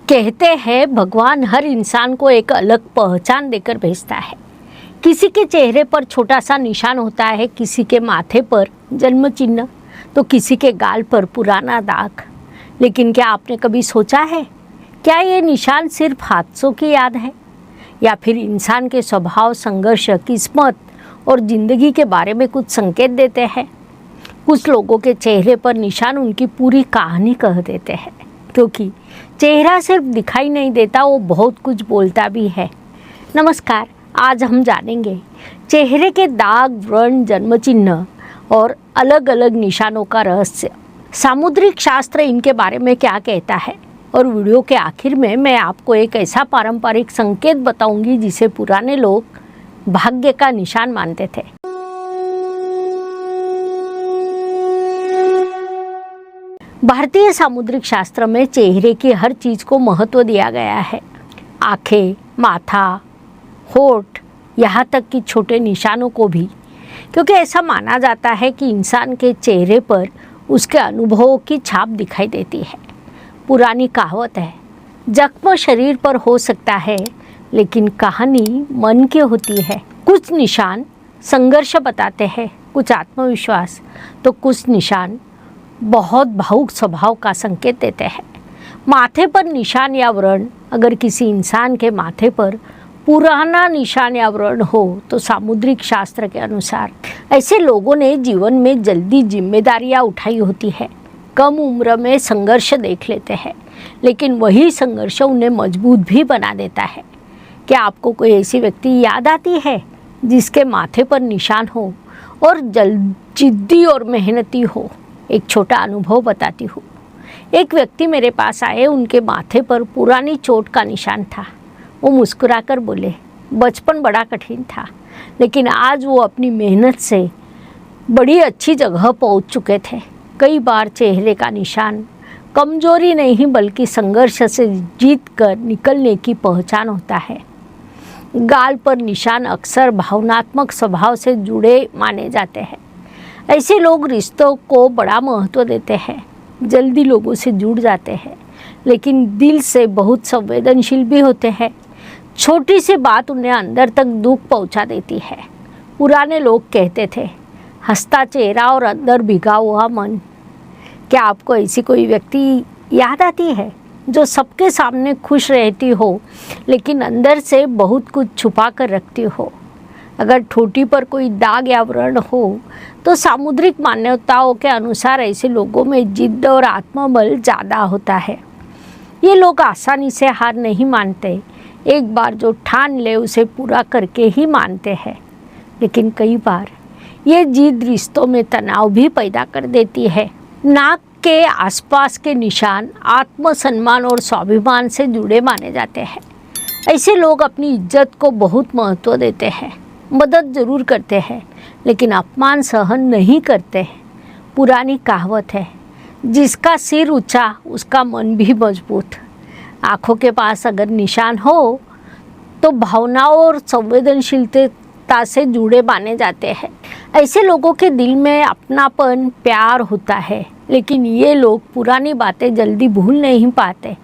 कहते हैं भगवान हर इंसान को एक अलग पहचान देकर भेजता है। किसी के चेहरे पर छोटा सा निशान होता है, किसी के माथे पर जन्म चिन्ह, तो किसी के गाल पर पुराना दाग। लेकिन क्या आपने कभी सोचा है, क्या ये निशान सिर्फ हादसों की याद है या फिर इंसान के स्वभाव, संघर्ष, किस्मत और ज़िंदगी के बारे में कुछ संकेत देते हैं? कुछ लोगों के चेहरे पर निशान उनकी पूरी कहानी कह देते हैं, क्योंकि चेहरा सिर्फ दिखाई नहीं देता, वो बहुत कुछ बोलता भी है। नमस्कार, आज हम जानेंगे चेहरे के दाग, व्रण, जन्म चिन्ह और अलग अलग निशानों का रहस्य। सामुद्रिक शास्त्र इनके बारे में क्या कहता है, और वीडियो के आखिर में मैं आपको एक ऐसा पारंपरिक संकेत बताऊंगी जिसे पुराने लोग भाग्य का निशान मानते थे। भारतीय सामुद्रिक शास्त्र में चेहरे की हर चीज को महत्व दिया गया है। आंखें, माथा, होठ, यहाँ तक कि छोटे निशानों को भी, क्योंकि ऐसा माना जाता है कि इंसान के चेहरे पर उसके अनुभवों की छाप दिखाई देती है। पुरानी कहावत है, जख्म शरीर पर हो सकता है लेकिन कहानी मन की होती है। कुछ निशान संघर्ष बताते हैं, कुछ आत्मविश्वास, तो कुछ निशान बहुत भावुक स्वभाव का संकेत देते हैं। माथे पर निशान या व्रण, अगर किसी इंसान के माथे पर पुराना निशान या व्रण हो तो सामुद्रिक शास्त्र के अनुसार ऐसे लोगों ने जीवन में जल्दी जिम्मेदारियां उठाई होती है, कम उम्र में संघर्ष देख लेते हैं, लेकिन वही संघर्ष उन्हें मजबूत भी बना देता है। क्या आपको कोई ऐसी व्यक्ति याद आती है जिसके माथे पर निशान हो और जिद्दी और मेहनती हो? एक छोटा अनुभव बताती हूँ। एक व्यक्ति मेरे पास आए, उनके माथे पर पुरानी चोट का निशान था। वो मुस्कुराकर बोले, बचपन बड़ा कठिन था, लेकिन आज वो अपनी मेहनत से बड़ी अच्छी जगह पहुँच चुके थे। कई बार चेहरे का निशान कमजोरी नहीं बल्कि संघर्ष से जीत कर निकलने की पहचान होता है। गाल पर निशान अक्सर भावनात्मक स्वभाव से जुड़े माने जाते हैं। ऐसे लोग रिश्तों को बड़ा महत्व देते हैं, जल्दी लोगों से जुड़ जाते हैं, लेकिन दिल से बहुत संवेदनशील भी होते हैं। छोटी सी बात उन्हें अंदर तक दुख पहुंचा देती है। पुराने लोग कहते थे, हंसता चेहरा और अंदर भिगा हुआ मन। क्या आपको ऐसी कोई व्यक्ति याद आती है जो सबके सामने खुश रहती हो लेकिन अंदर से बहुत कुछ छुपा कर रखती हो? अगर ठोटी पर कोई दाग या व्रण हो तो सामुद्रिक मान्यताओं के अनुसार ऐसे लोगों में जिद्द और आत्मबल ज़्यादा होता है। ये लोग आसानी से हार नहीं मानते, एक बार जो ठान ले उसे पूरा करके ही मानते हैं। लेकिन कई बार ये जिद रिश्तों में तनाव भी पैदा कर देती है। नाक के आसपास के निशान आत्मसम्मान और स्वाभिमान से जुड़े माने जाते हैं। ऐसे लोग अपनी इज्जत को बहुत महत्व देते हैं, मदद जरूर करते हैं लेकिन अपमान सहन नहीं करते हैं। पुरानी कहावत है, जिसका सिर ऊंचा उसका मन भी मजबूत। आँखों के पास अगर निशान हो तो भावनाओं और संवेदनशीलता से जुड़े माने जाते हैं। ऐसे लोगों के दिल में अपनापन, प्यार होता है, लेकिन ये लोग पुरानी बातें जल्दी भूल नहीं पाते।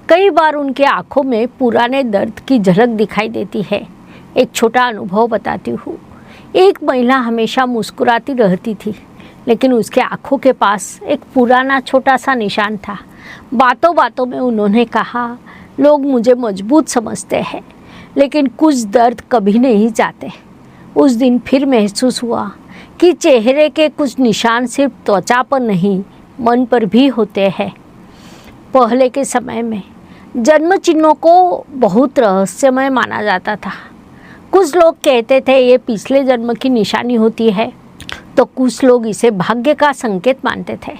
कई बार उनके आँखों में पुराने दर्द की झलक दिखाई देती है। एक छोटा अनुभव बताती हूँ। एक महिला हमेशा मुस्कुराती रहती थी, लेकिन उसके आँखों के पास एक पुराना छोटा सा निशान था। बातों बातों में उन्होंने कहा, लोग मुझे मजबूत समझते हैं लेकिन कुछ दर्द कभी नहीं जाते। उस दिन फिर महसूस हुआ कि चेहरे के कुछ निशान सिर्फ त्वचा पर नहीं, मन पर भी होते हैं। पहले के समय में जन्म चिन्हों को बहुत रहस्यमय माना जाता था। कुछ लोग कहते थे ये पिछले जन्म की निशानी होती है, तो कुछ लोग इसे भाग्य का संकेत मानते थे।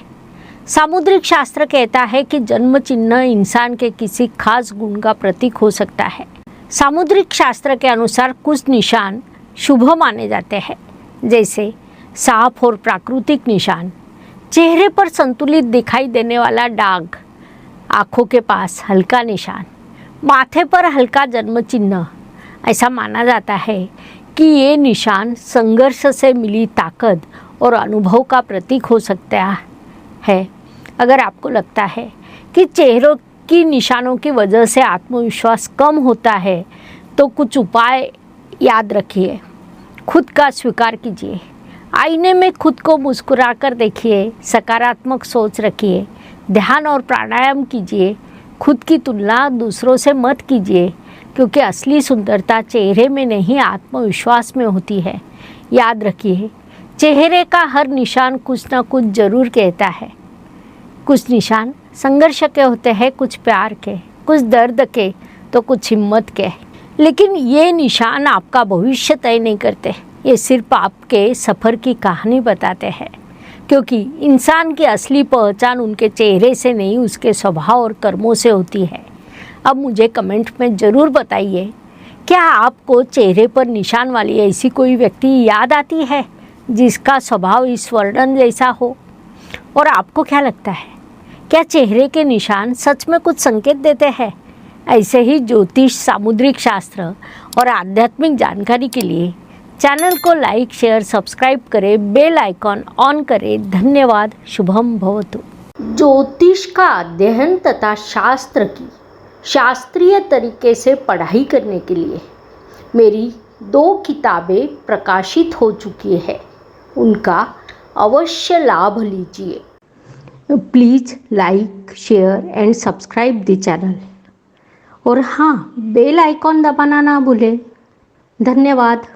सामुद्रिक शास्त्र कहता है कि जन्म चिन्ह इंसान के किसी खास गुण का प्रतीक हो सकता है। सामुद्रिक शास्त्र के अनुसार कुछ निशान शुभ माने जाते हैं, जैसे साफ और प्राकृतिक निशान, चेहरे पर संतुलित दिखाई देने वाला दाग, आँखों के पास हल्का निशान, माथे पर हल्का जन्म चिन्ह। ऐसा माना जाता है कि ये निशान संघर्ष से मिली ताकत और अनुभव का प्रतीक हो सकता है। अगर आपको लगता है कि चेहरों की निशानों की वजह से आत्मविश्वास कम होता है तो कुछ उपाय याद रखिए। खुद का स्वीकार कीजिए। आईने में खुद को मुस्कुराकर देखिए। सकारात्मक सोच रखिए। ध्यान और प्राणायाम कीजिए। खुद की तुलना दूसरों से मत कीजिए, क्योंकि असली सुंदरता चेहरे में नहीं आत्मविश्वास में होती है। याद रखिए, चेहरे का हर निशान कुछ ना कुछ जरूर कहता है। कुछ निशान संघर्ष के होते हैं, कुछ प्यार के, कुछ दर्द के, तो कुछ हिम्मत के। लेकिन ये निशान आपका भविष्य तय नहीं करते, ये सिर्फ आपके सफ़र की कहानी बताते हैं। क्योंकि इंसान की असली पहचान उनके चेहरे से नहीं, उसके स्वभाव और कर्मों से होती है। अब मुझे कमेंट में ज़रूर बताइए, क्या आपको चेहरे पर निशान वाली ऐसी कोई व्यक्ति याद आती है जिसका स्वभाव इस वर्णन जैसा हो? और आपको क्या लगता है, क्या चेहरे के निशान सच में कुछ संकेत देते हैं? ऐसे ही ज्योतिष, सामुद्रिक शास्त्र और आध्यात्मिक जानकारी के लिए चैनल को लाइक, शेयर, सब्सक्राइब करें, बेल आइकॉन ऑन करें। धन्यवाद। शुभम भवतु। ज्योतिष का अध्ययन तथा शास्त्र की शास्त्रीय तरीके से पढ़ाई करने के लिए मेरी 2 किताबें प्रकाशित हो चुकी है, उनका अवश्य लाभ लीजिए। Please like, share and subscribe the channel. और हाँ, बेल आइकॉन दबाना ना भूलें। धन्यवाद।